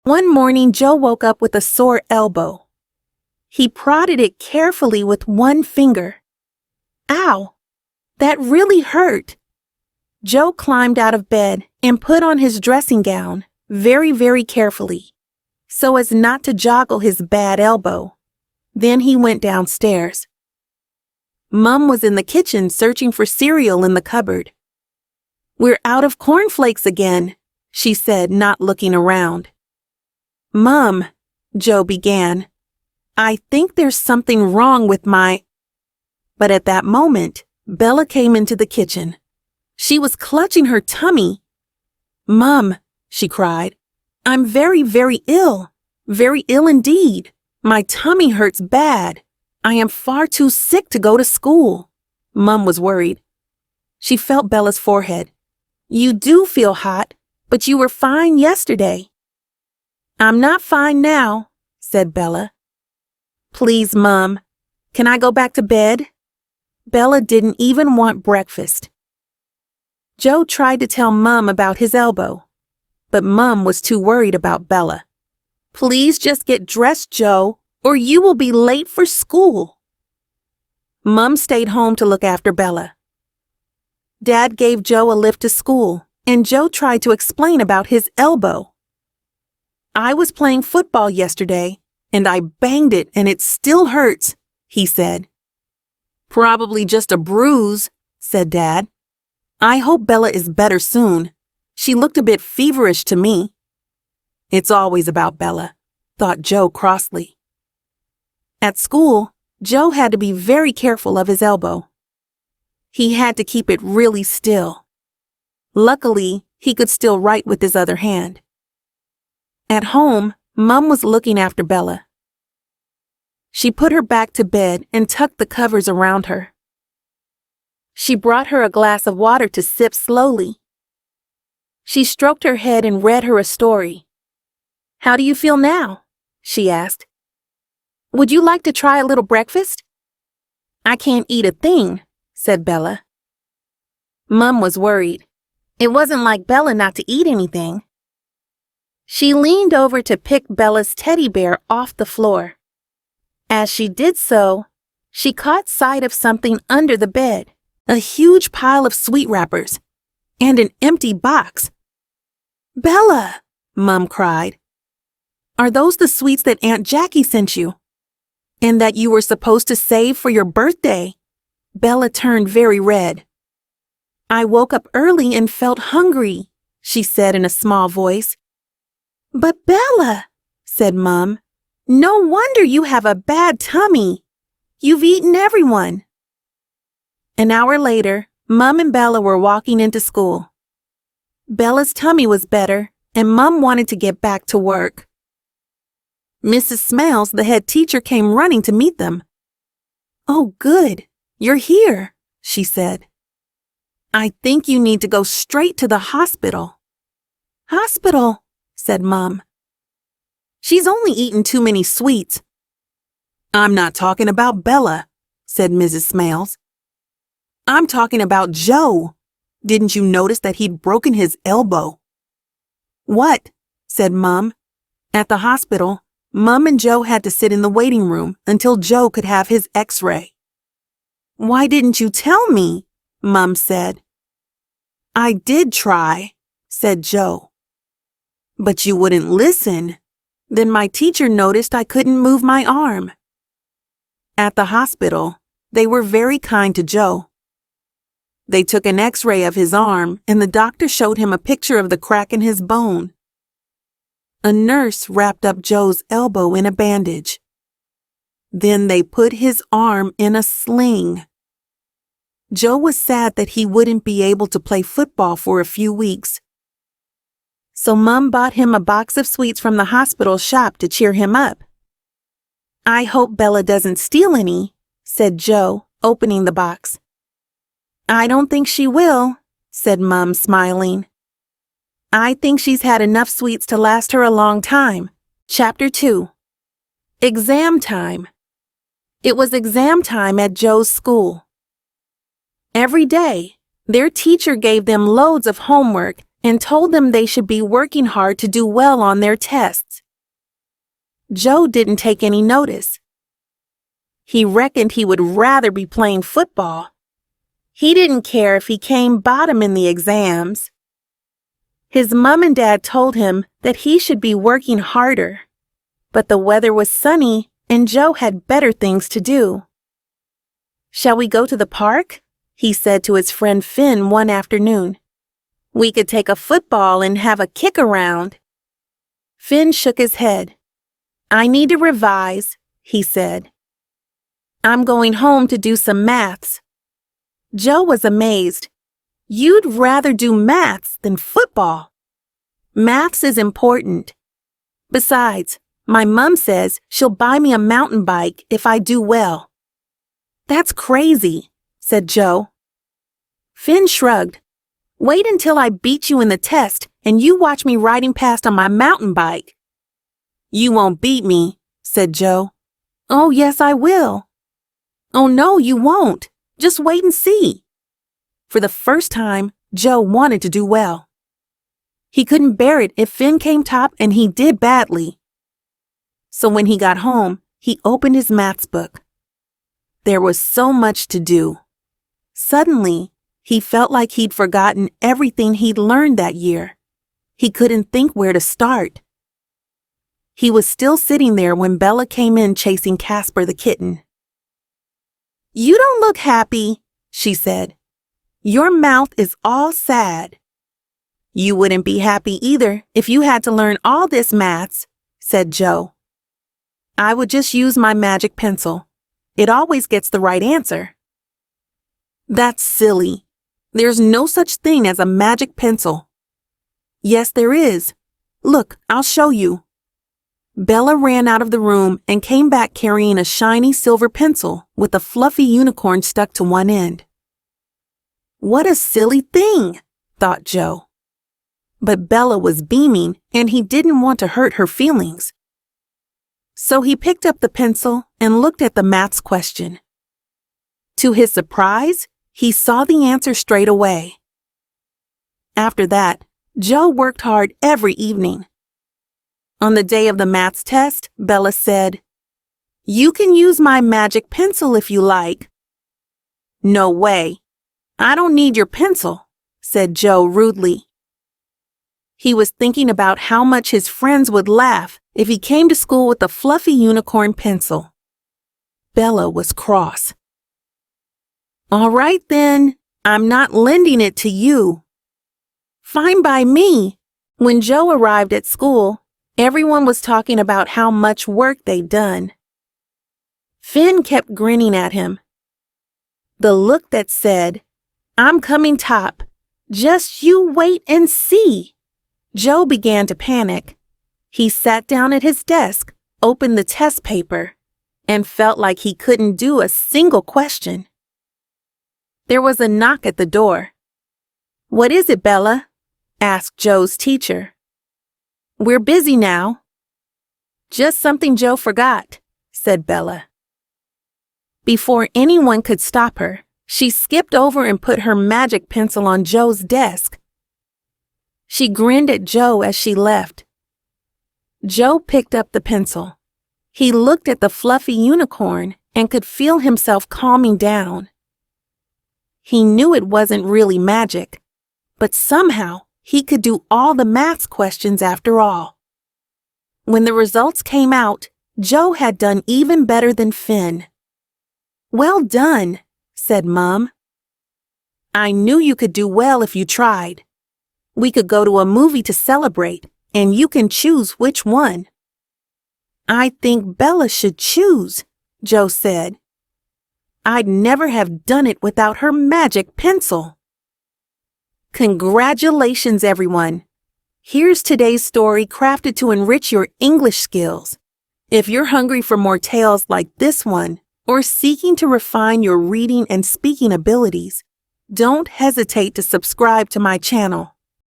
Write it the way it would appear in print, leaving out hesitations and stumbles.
One morning, Joe woke up with a sore elbow. He prodded it carefully with one finger. Ow! That really hurt. Joe climbed out of bed and put on his dressing gown very carefully, so as not to joggle his bad elbow. Then he went downstairs. Mom was in the kitchen searching for cereal in the cupboard. "We're out of cornflakes again," she said, not looking around. "Mom," Joe began, "I think there's something wrong with my—" But at that moment, Bella came into the kitchen. She was clutching her tummy. "Mom," she cried, "I'm very ill. Very ill indeed. My tummy hurts bad. I am far too sick to go to school." Mom was worried. She felt Bella's forehead. "You do feel hot, but you were fine yesterday." "I'm not fine now," said Bella. "Please, Mom, can I go back to bed?" Bella didn't even want breakfast. Joe tried to tell Mom about his elbow, but Mom was too worried about Bella. "Please just get dressed, Joe, or you will be late for school." Mom stayed home to look after Bella. Dad gave Joe a lift to school, and Joe tried to explain about his elbow. "I was playing football yesterday, and I banged it and it still hurts," he said. "Probably just a bruise," said Dad. "I hope Bella is better soon. She looked a bit feverish to me." It's always about Bella, thought Joe crossly. At school, Joe had to be very careful of his elbow. He had to keep it really still. Luckily, he could still write with his other hand. At home, Mom was looking after Bella. She put her back to bed and tucked the covers around her. She brought her a glass of water to sip slowly. She stroked her head and read her a story. "How do you feel now?" she asked. "Would you like to try a little breakfast?" "I can't eat a thing," said Bella. Mom was worried. It wasn't like Bella not to eat anything. She leaned over to pick Bella's teddy bear off the floor. As she did so, she caught sight of something under the bed, a huge pile of sweet wrappers, and an empty box. "Bella!" Mom cried. "Are those the sweets that Aunt Jackie sent you? And that you were supposed to save for your birthday?" Bella turned very red. "I woke up early and felt hungry," she said in a small voice. "But Bella," said Mom, "no wonder you have a bad tummy. You've eaten everyone." An hour later, Mom and Bella were walking into school. Bella's tummy was better, and Mom wanted to get back to work. Mrs. Smales, the head teacher, came running to meet them. "Oh, good. You're here," she said. "I think you need to go straight to the hospital." "Hospital?" said Mom. "She's only eaten too many sweets." "I'm not talking about Bella," said Mrs. Smales. "I'm talking about Joe. Didn't you notice that he'd broken his elbow?" "What?" said Mom. At the hospital, Mom and Joe had to sit in the waiting room until Joe could have his x-ray. "Why didn't you tell me?" Mom said. "I did try," said Joe. "But you wouldn't listen. Then my teacher noticed I couldn't move my arm." At the hospital, they were very kind to Joe. They took an x-ray of his arm and the doctor showed him a picture of the crack in his bone. A nurse wrapped up Joe's elbow in a bandage. Then they put his arm in a sling. Joe was sad that he wouldn't be able to play football for a few weeks. So Mom bought him a box of sweets from the hospital shop to cheer him up. "I hope Bella doesn't steal any," said Joe, opening the box. "I don't think she will," said Mom, smiling. "I think she's had enough sweets to last her a long time." Chapter 2. Exam time. It was exam time at Joe's school. Every day, their teacher gave them loads of homework and told them they should be working hard to do well on their tests. Joe didn't take any notice. He reckoned he would rather be playing football. He didn't care if he came bottom in the exams. His mom and dad told him that he should be working harder, but the weather was sunny and Joe had better things to do. "Shall we go to the park?" he said to his friend Finn one afternoon. "We could take a football and have a kick around." Finn shook his head. "I need to revise," he said. "I'm going home to do some maths." Joe was amazed. "You'd rather do maths than football." "Maths is important. Besides, my mom says she'll buy me a mountain bike if I do well." "That's crazy," said Joe. Finn shrugged. "Wait until I beat you in the test and you watch me riding past on my mountain bike." "You won't beat me," said Joe. "Oh, yes, I will." "Oh, no, you won't. Just wait and see." For the first time, Joe wanted to do well. He couldn't bear it if Finn came top and he did badly. So when he got home, he opened his maths book. There was so much to do. Suddenly, he felt like he'd forgotten everything he'd learned that year. He couldn't think where to start. He was still sitting there when Bella came in chasing Casper the kitten. "You don't look happy," she said. "Your mouth is all sad." "You wouldn't be happy either if you had to learn all this maths," said Joe. "I would just use my magic pencil. It always gets the right answer." "That's silly. There's no such thing as a magic pencil." "Yes, there is. Look, I'll show you." Bella ran out of the room and came back carrying a shiny silver pencil with a fluffy unicorn stuck to one end. "What a silly thing," thought Joe. But Bella was beaming and he didn't want to hurt her feelings. So he picked up the pencil and looked at the maths question. To his surprise, he saw the answer straight away. After that, Joe worked hard every evening. On the day of the maths test, Bella said, "You can use my magic pencil if you like." "No way. I don't need your pencil," said Joe rudely. He was thinking about how much his friends would laugh if he came to school with a fluffy unicorn pencil. Bella was cross. "All right then, I'm not lending it to you." "Fine by me." When Joe arrived at school, everyone was talking about how much work they'd done. Finn kept grinning at him. The look that said, "I'm coming top. Just you wait and see." Joe began to panic. He sat down at his desk, opened the test paper, and felt like he couldn't do a single question. There was a knock at the door. "What is it, Bella?" asked Joe's teacher. "We're busy now." "Just something Joe forgot," said Bella. Before anyone could stop her, she skipped over and put her magic pencil on Joe's desk. She grinned at Joe as she left. Joe picked up the pencil. He looked at the fluffy unicorn and could feel himself calming down. He knew it wasn't really magic, but somehow he could do all the maths questions after all. When the results came out, Joe had done even better than Finn. "Well done," said Mom. "I knew you could do well if you tried. We could go to a movie to celebrate, and you can choose which one." "I think Bella should choose," Joe said. "I'd never have done it without her magic pencil." Congratulations, everyone! Here's today's story crafted to enrich your English skills. If you're hungry for more tales like this one, or seeking to refine your reading and speaking abilities, don't hesitate to subscribe to my channel.